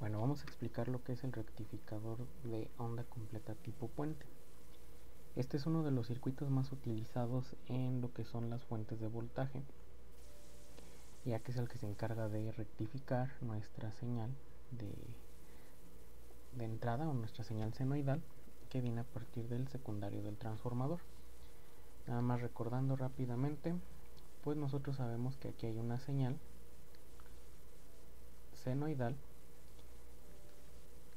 Bueno, vamos a explicar lo que es el rectificador de onda completa tipo puente. Este es uno de los circuitos más utilizados en lo que son las fuentes de voltaje, ya que es el que se encarga de rectificar nuestra señal de entrada o nuestra señal senoidal que viene a partir del secundario del transformador. Nada más recordando rápidamente, pues nosotros sabemos que aquí hay una señal senoidal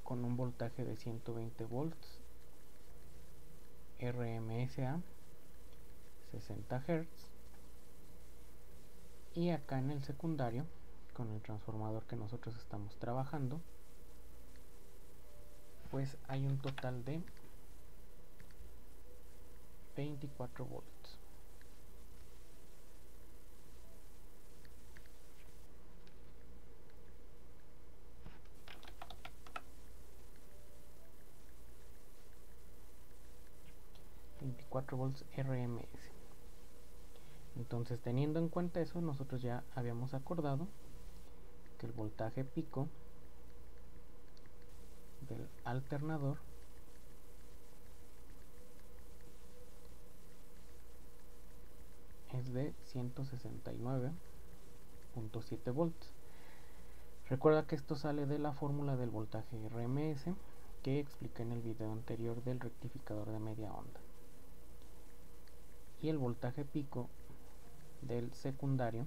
con un voltaje de 120 volts RMSA 60 Hz, y acá en el secundario, con el transformador que nosotros estamos trabajando, pues hay un total de 24 volts. RMS. Entonces, teniendo en cuenta eso, nosotros ya habíamos acordado que el voltaje pico del alternador es de 169.7 volts. Recuerda que esto sale de la fórmula del voltaje RMS que expliqué en el video anterior del rectificador de media onda. Y el voltaje pico del secundario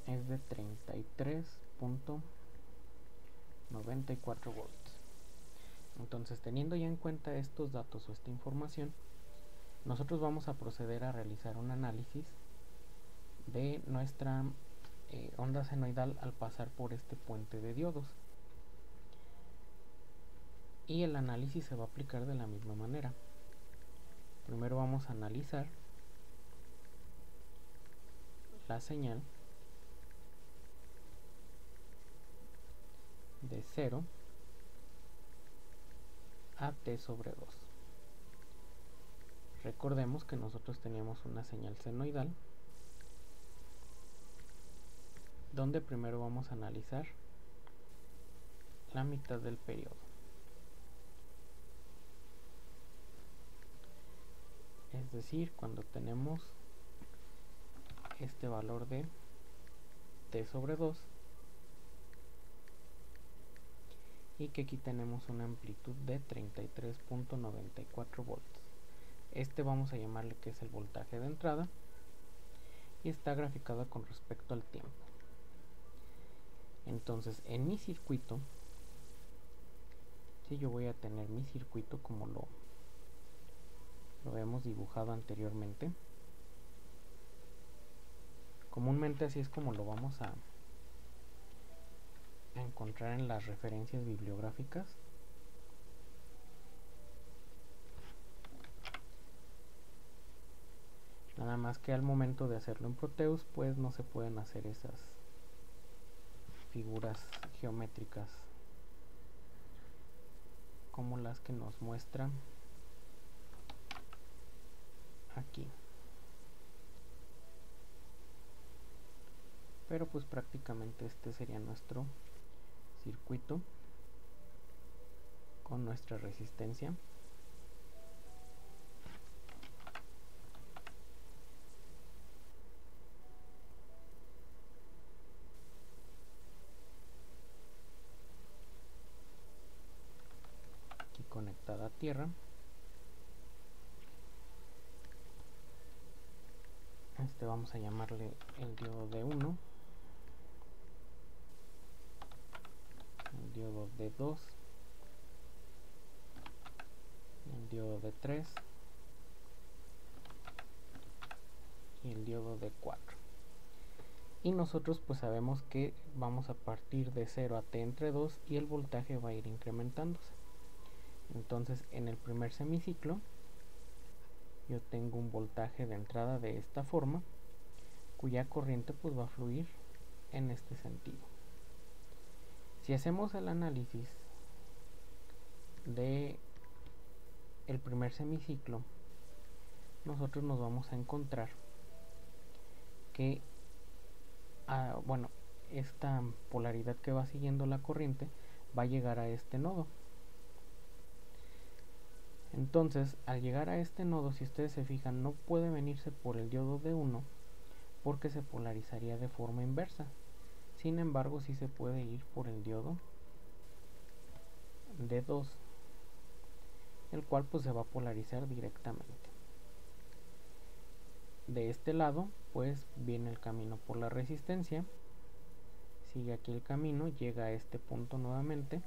es de 33.94 volts. Entonces, teniendo ya en cuenta estos datos o esta información, nosotros vamos a proceder a realizar un análisis de nuestra onda senoidal al pasar por este puente de diodos. Y el análisis se va a aplicar de la misma manera. Primero vamos a analizar la señal de 0 a t sobre 2. Recordemos que nosotros teníamos una señal senoidal donde primero vamos a analizar la mitad del periodo. Es decir, cuando tenemos este valor de t sobre 2 y que aquí tenemos una amplitud de 33.94 volts. Este vamos a llamarle que es el voltaje de entrada y está graficado con respecto al tiempo. Entonces, en mi circuito, si yo voy a tener mi circuito como lo hemos dibujado anteriormente, comúnmente así es como lo vamos a encontrar en las referencias bibliográficas. Nada más que al momento de hacerlo en Proteus, pues no se pueden hacer esas figuras geométricas como las que nos muestran aquí. Pero pues prácticamente este sería nuestro circuito con nuestra resistencia. Aquí conectada a tierra. Este vamos a llamarle el diodo D1, el diodo D2, el diodo D3 y el diodo D4. Y nosotros pues sabemos que vamos a partir de 0 a t entre 2 y el voltaje va a ir incrementándose. Entonces, en el primer semiciclo yo tengo un voltaje de entrada de esta forma, cuya corriente pues va a fluir en este sentido. Si hacemos el análisis de el primer semiciclo, nosotros nos vamos a encontrar que, bueno, esta polaridad que va siguiendo la corriente va a llegar a este nodo. Entonces, al llegar a este nodo, si ustedes se fijan, no puede venirse por el diodo D1 porque se polarizaría de forma inversa. Sin embargo, sí se puede ir por el diodo D2, el cual pues se va a polarizar directamente. De este lado, pues viene el camino por la resistencia, sigue aquí el camino, llega a este punto nuevamente,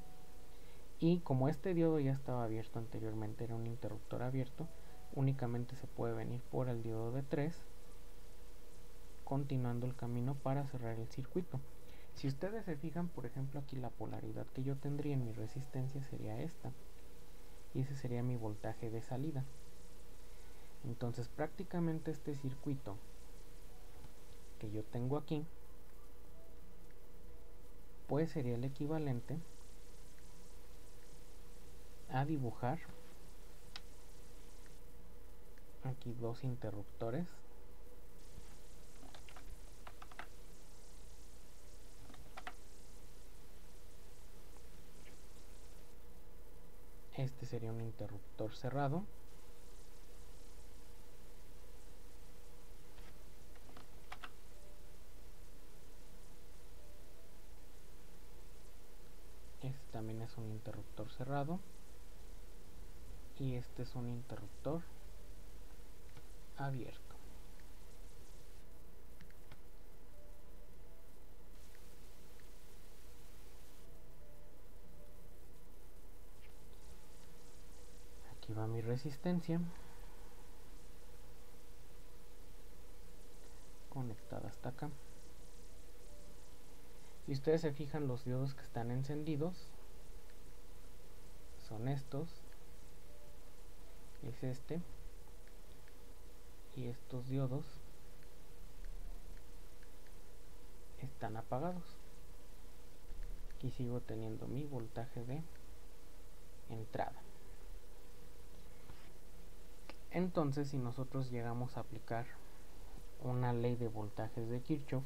y como este diodo ya estaba abierto anteriormente, era un interruptor abierto, únicamente se puede venir por el diodo de 3, continuando el camino para cerrar el circuito. Si ustedes se fijan, por ejemplo, aquí la polaridad que yo tendría en mi resistencia sería esta, y ese sería mi voltaje de salida. Entonces prácticamente este circuito que yo tengo aquí, pues sería el equivalente a dibujar aquí dos interruptores este sería un interruptor cerrado este también es un interruptor cerrado y este es un interruptor abierto. Aquí va mi resistencia conectada hasta acá. Si ustedes se fijan, los diodos que están encendidos son estos, es este, y estos diodos están apagados. Aquí sigo teniendo mi voltaje de entrada. Entonces, si nosotros llegamos a aplicar una ley de voltajes de Kirchhoff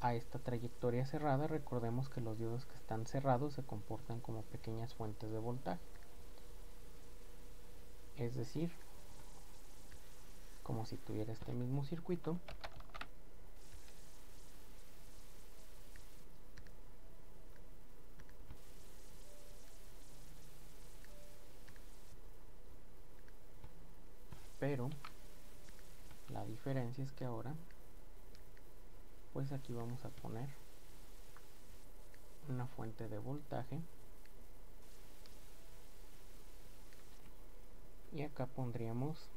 a esta trayectoria cerrada, recordemos que los diodos que están cerrados se comportan como pequeñas fuentes de voltaje, es decir, como si tuviera este mismo circuito, pero la diferencia es que ahora pues aquí vamos a poner una fuente de voltaje y acá pondríamos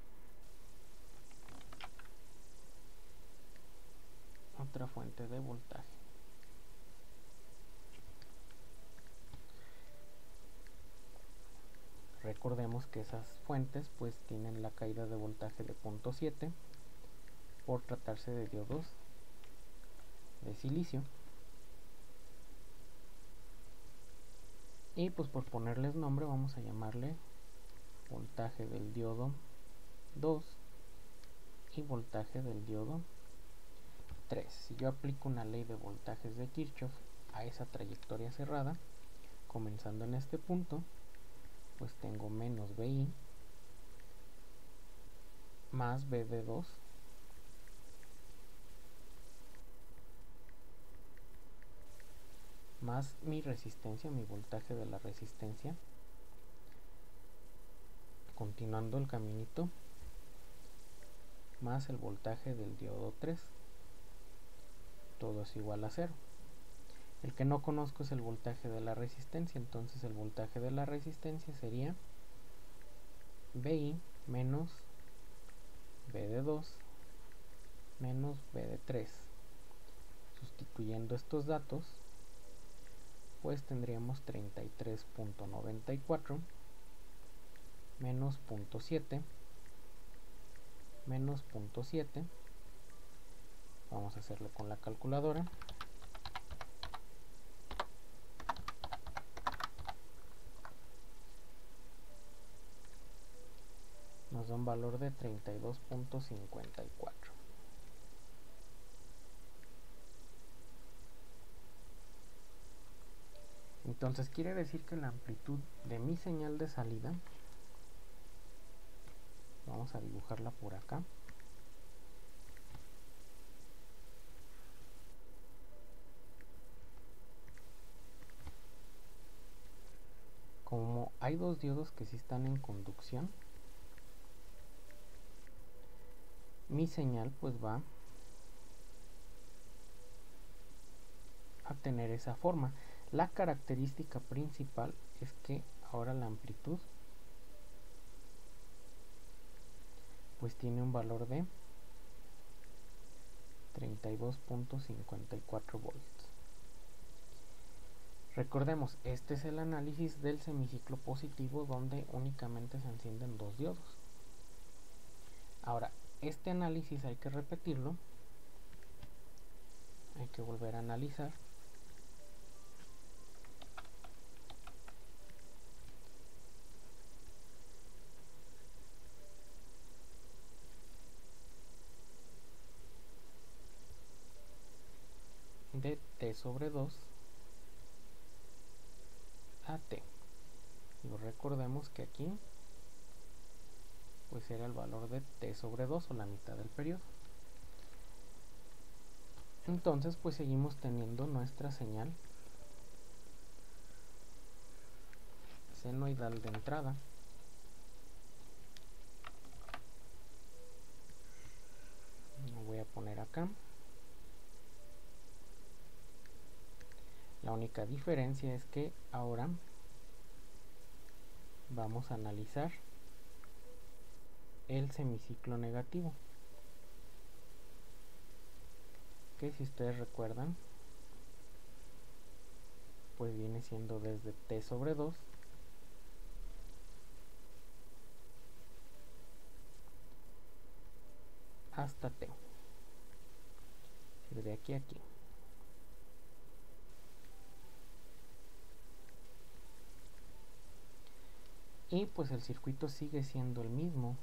otra fuente de voltaje. Recordemos que esas fuentes pues tienen la caída de voltaje de 0.7 por tratarse de diodos de silicio. Y pues por ponerles nombre vamos a llamarle voltaje del diodo 2 y voltaje del diodo 3. Si yo aplico una ley de voltajes de Kirchhoff a esa trayectoria cerrada, comenzando en este punto, pues tengo menos BI más BD2 más mi resistencia, mi voltaje de la resistencia, continuando el caminito, más el voltaje del diodo 3. Todo es igual a 0. El que no conozco es el voltaje de la resistencia, entonces el voltaje de la resistencia sería BI menos BD2 menos BD3. Sustituyendo estos datos, pues tendríamos 33.94 menos 0.7 menos 0.7. Vamos a hacerlo con la calculadora. Nos da un valor de 32.54. Entonces quiere decir que la amplitud de mi señal de salida, vamos a dibujarla por acá, como hay dos diodos que sí están en conducción, mi señal pues va a tener esa forma. La característica principal es que ahora la amplitud pues tiene un valor de 32.54 volts. Recordemos, este es el análisis del semiciclo positivo donde únicamente se encienden dos diodos. Ahora, este análisis hay que repetirlo, hay que volver a analizar. De T sobre 2 a T. Y recordemos que aquí pues era el valor de T sobre 2 o la mitad del periodo. Entonces pues seguimos teniendo nuestra señal senoidal de entrada. Lo voy a poner acá. La única diferencia es que ahora vamos a analizar el semiciclo negativo, que si ustedes recuerdan pues viene siendo desde T sobre 2 hasta T, de aquí a aquí. Y pues el circuito sigue siendo el mismo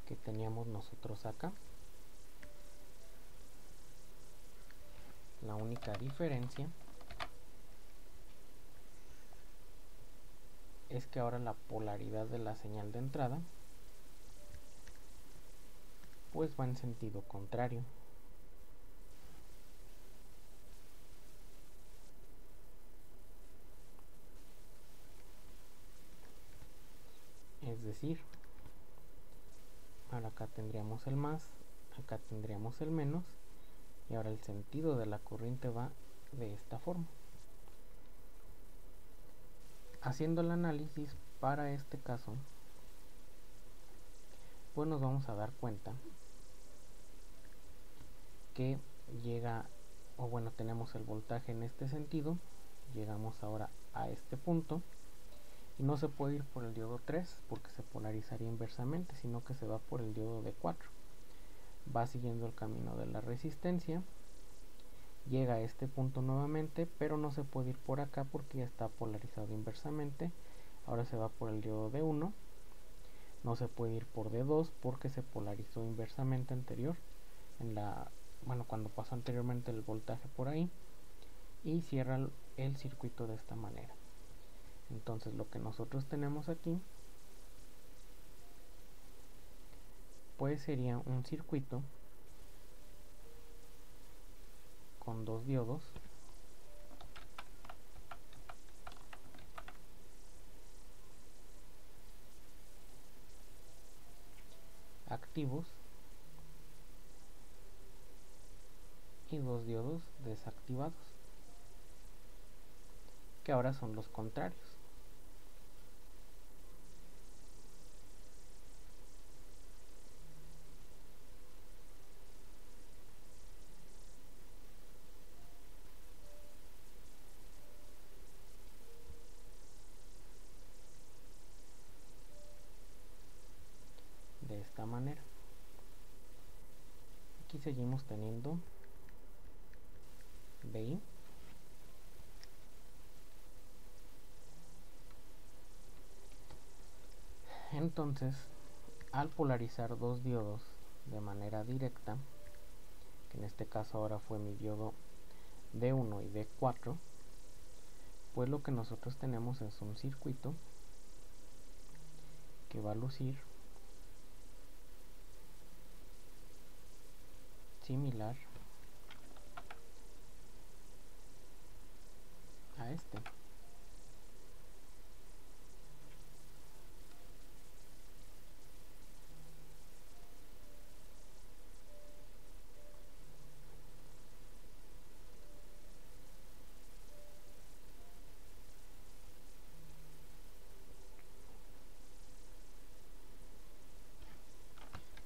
que teníamos nosotros acá. La única diferencia es que ahora la polaridad de la señal de entrada pues va en sentido contrario. Es decir, ahora acá tendríamos el más, acá tendríamos el menos, y ahora el sentido de la corriente va de esta forma. Haciendo el análisis para este caso, pues nos vamos a dar cuenta que llega, o bueno, tenemos el voltaje en este sentido, llegamos ahora a este punto, y no se puede ir por el diodo 3 porque se polarizaría inversamente, sino que se va por el diodo de 4. Va siguiendo el camino de la resistencia, llega a este punto nuevamente, pero no se puede ir por acá porque ya está polarizado inversamente. Ahora se va por el diodo de 1, no se puede ir por D2 porque se polarizó inversamente anterior, cuando pasó anteriormente el voltaje por ahí, y cierra el circuito de esta manera. Entonces lo que nosotros tenemos aquí pues sería un circuito con dos diodos activos y dos diodos desactivados, que ahora son los contrarios. De esta manera. Aquí seguimos teniendo BI. Entonces, al polarizar dos diodos de manera directa, que en este caso ahora fue mi diodo D1 y D4, pues lo que nosotros tenemos es un circuito que va a lucir similar a este.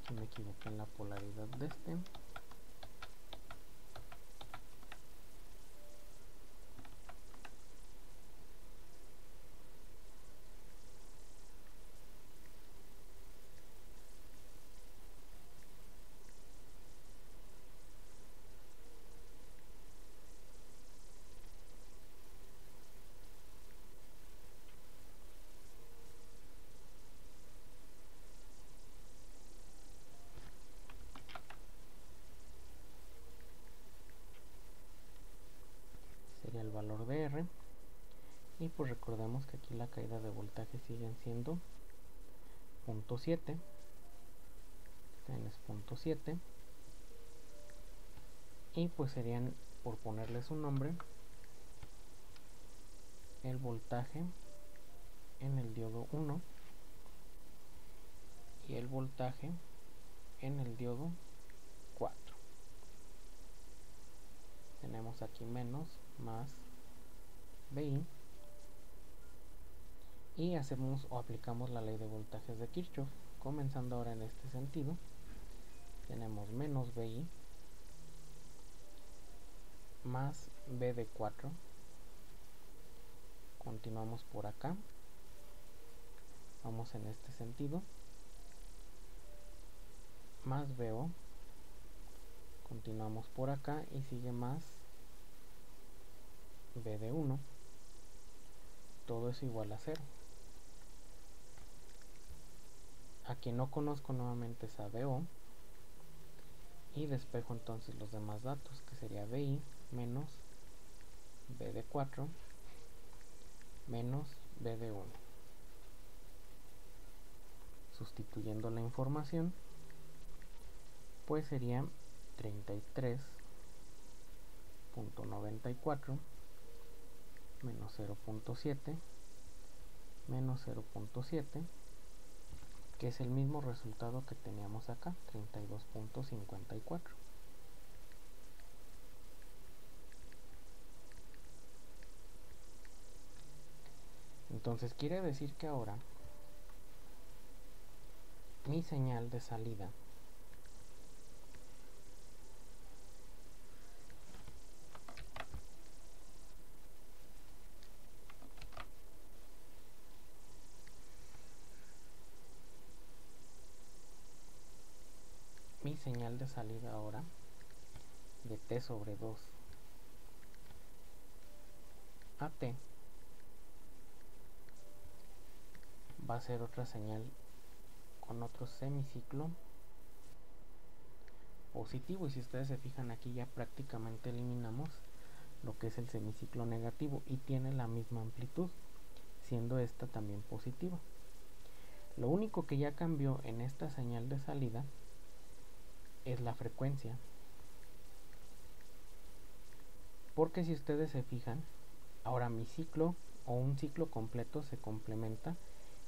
Aquí me equivoqué en la polaridad de este. Sería el valor de R. Y pues recordemos que aquí la caída de voltaje siguen siendo 0.7. Es 0.7. Y pues serían, por ponerles un nombre, el voltaje en el diodo 1 y el voltaje en el diodo 4. Tenemos aquí menos, más, VI, y hacemos o aplicamos la ley de voltajes de Kirchhoff. Comenzando ahora en este sentido, tenemos menos VI más V de 4. Continuamos por acá, vamos en este sentido, más VO, continuamos por acá y sigue más V de 1. Todo es igual a 0. A quien no conozco nuevamente es a VO, y despejo entonces los demás datos, que sería VI menos V de 4 menos V de 1. Sustituyendo la información, pues sería 33.94 menos 0.7 menos 0.7, que es el mismo resultado que teníamos acá, 32.54. Entonces quiere decir que ahora mi señal de salida ahora de T sobre 2 a T va a ser otra señal con otro semiciclo positivo, y si ustedes se fijan aquí ya prácticamente eliminamos lo que es el semiciclo negativo y tiene la misma amplitud, siendo esta también positiva. Lo único que ya cambió en esta señal de salida es la frecuencia, porque si ustedes se fijan, ahora mi ciclo o un ciclo completo se complementa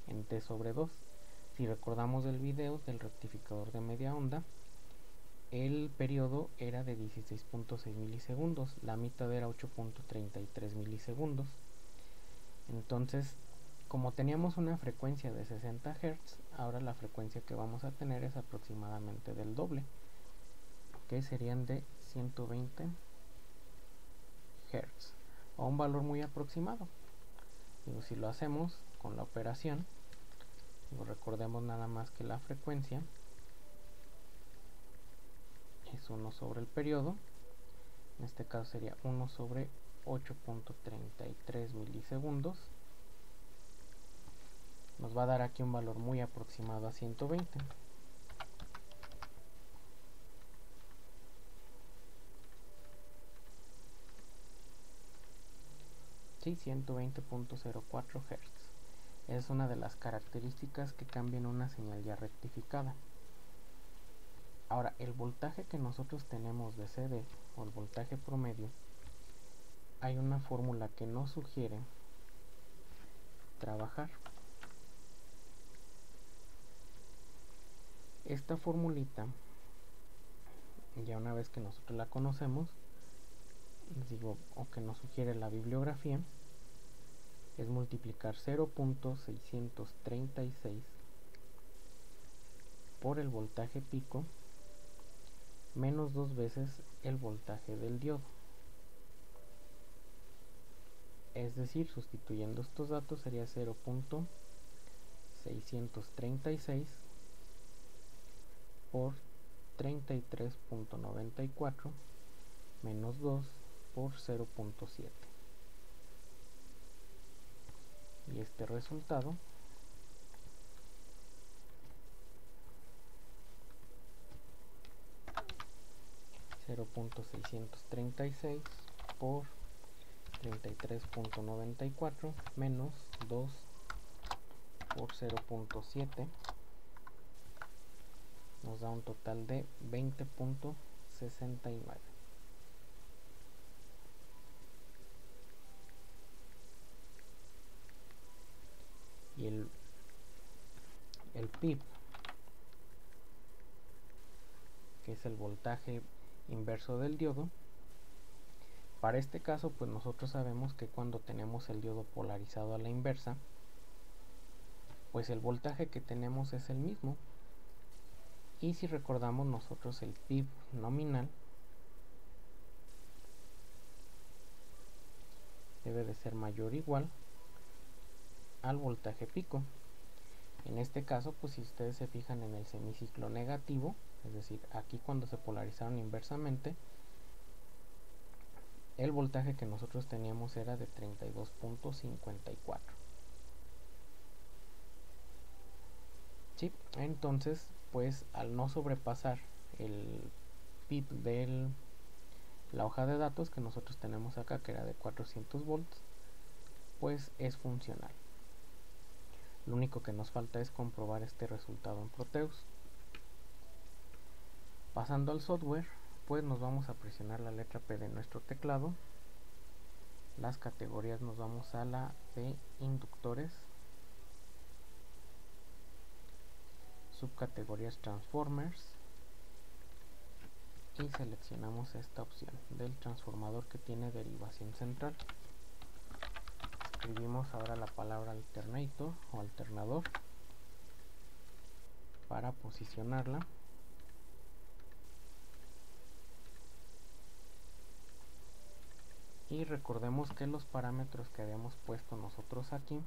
en T sobre 2. Si recordamos del video del rectificador de media onda, el periodo era de 16.6 milisegundos, la mitad era 8.33 milisegundos. Entonces, como teníamos una frecuencia de 60 Hz, ahora la frecuencia que vamos a tener es aproximadamente del doble, que serían de 120 Hz, o un valor muy aproximado. Digo, si lo hacemos con la operación, recordemos nada más que la frecuencia es 1 sobre el periodo, en este caso sería 1 sobre 8.33 milisegundos, nos va a dar aquí un valor muy aproximado a 120. Sí, 120.04 Hz. Es una de las características que cambian una señal ya rectificada. Ahora, el voltaje que nosotros tenemos de CD, o el voltaje promedio, hay una fórmula que nos sugiere trabajar. Esta formulita, ya una vez que nosotros la conocemos, digo, o que nos sugiere la bibliografía, es multiplicar 0.636 por el voltaje pico menos 2 veces el voltaje del diodo. Es decir, sustituyendo estos datos sería 0.636 por 33.94 menos 2 por 0.7. Y este resultado (0.636 por 33.94 menos 2 por 0.7) nos da un total de 20.69. Y el PIB, que es el voltaje inverso del diodo, para este caso pues nosotros sabemos que cuando tenemos el diodo polarizado a la inversa, pues el voltaje que tenemos es el mismo. Y si recordamos nosotros, el PIB nominal debe de ser mayor o igual al voltaje pico. En este caso, pues si ustedes se fijan en el semiciclo negativo, es decir, aquí cuando se polarizaron inversamente, el voltaje que nosotros teníamos era de 32.54. ¿Sí? Entonces, pues al no sobrepasar el PIB de la hoja de datos que nosotros tenemos acá, que era de 400 volts, pues es funcional. Lo único que nos falta es comprobar este resultado en Proteus. Pasando al software, pues nos vamos a presionar la letra P de nuestro teclado. Las categorías, nos vamos a la de inductores, subcategorías transformers, y seleccionamos esta opción del transformador que tiene derivación central. Escribimos ahora la palabra alternator o alternador para posicionarla. Y recordemos que los parámetros que habíamos puesto nosotros aquí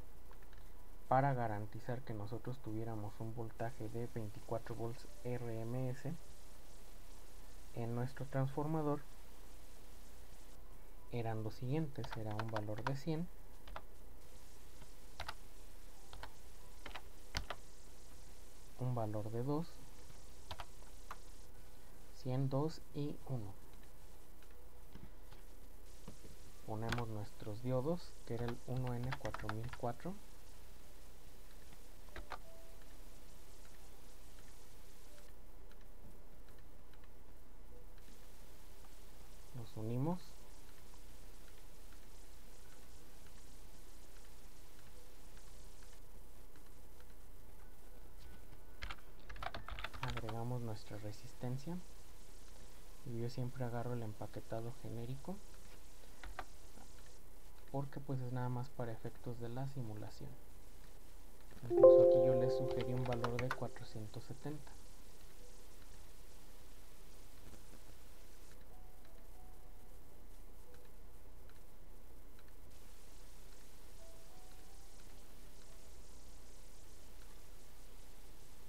para garantizar que nosotros tuviéramos un voltaje de 24 volts RMS en nuestro transformador eran los siguientes: era un valor de 100, un valor de 2, 102 y 1. Ponemos nuestros diodos, que era el 1N4004, los unimos, agregamos nuestra resistencia, y yo siempre agarro el empaquetado genérico porque pues es nada más para efectos de la simulación. Incluso aquí yo les sugerí un valor de 470.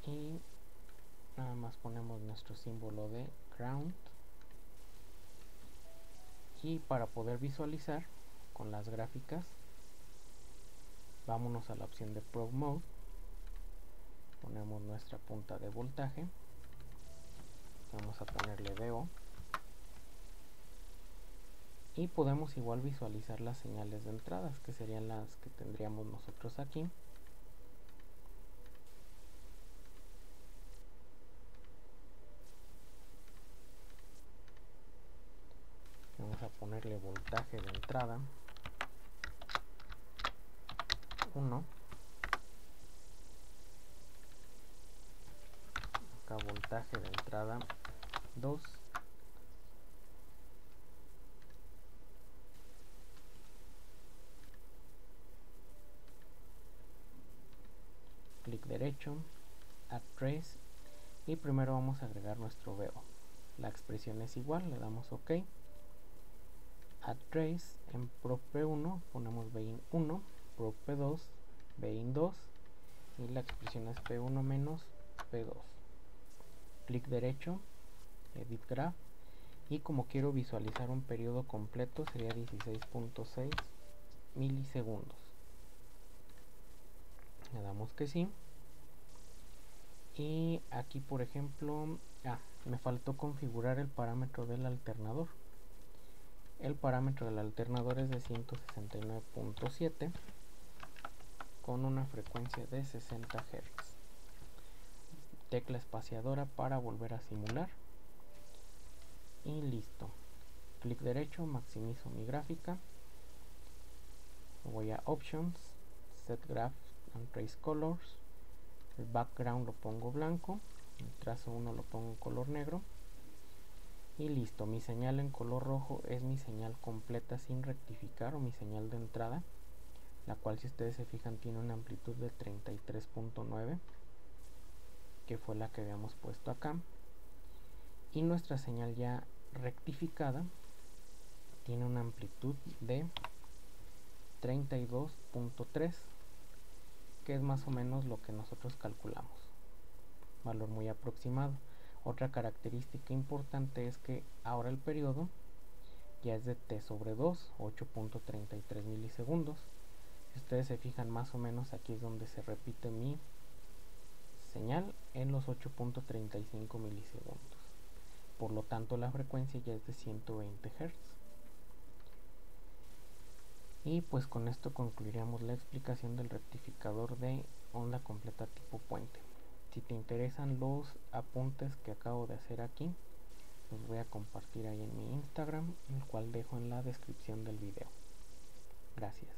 Y nada más ponemos nuestro símbolo de ground. Y para poder visualizar con las gráficas, vámonos a la opción de Probe Mode, ponemos nuestra punta de voltaje, vamos a ponerle DO, y podemos igual visualizar las señales de entradas, que serían las que tendríamos nosotros aquí. Vamos a ponerle voltaje de entrada 1, acá voltaje de entrada 2, clic derecho, add trace, y primero vamos a agregar nuestro VO. La expresión es igual, le damos OK, add trace, en prop P1 ponemos Bin 1, prop P2 Bin 2, y la expresión es P1 menos P2. Clic derecho, edit graph, y como quiero visualizar un periodo completo sería 16.6 milisegundos. Le damos que sí. Y aquí por ejemplo, me faltó configurar el parámetro del alternador. El parámetro del alternador es de 169.7 con una frecuencia de 60 Hz. Tecla espaciadora para volver a simular. Y listo. Clic derecho, maximizo mi gráfica. Voy a Options, Set Graph and Trace Colors. El background lo pongo blanco. El trazo 1 lo pongo en color negro. Y listo, mi señal en color rojo es mi señal completa sin rectificar, o mi señal de entrada, la cual, si ustedes se fijan, tiene una amplitud de 33.9, que fue la que habíamos puesto acá. Y nuestra señal ya rectificada tiene una amplitud de 32.3, que es más o menos lo que nosotros calculamos, valor muy aproximado. Otra característica importante es que ahora el periodo ya es de T sobre 2, 8.33 milisegundos. Si ustedes se fijan, más o menos aquí es donde se repite mi señal, en los 8.35 milisegundos. Por lo tanto, la frecuencia ya es de 120 Hz. Y pues con esto concluiríamos la explicación del rectificador de onda completa tipo puente. Si te interesan los apuntes que acabo de hacer aquí, los voy a compartir ahí en mi Instagram, el cual dejo en la descripción del video. Gracias.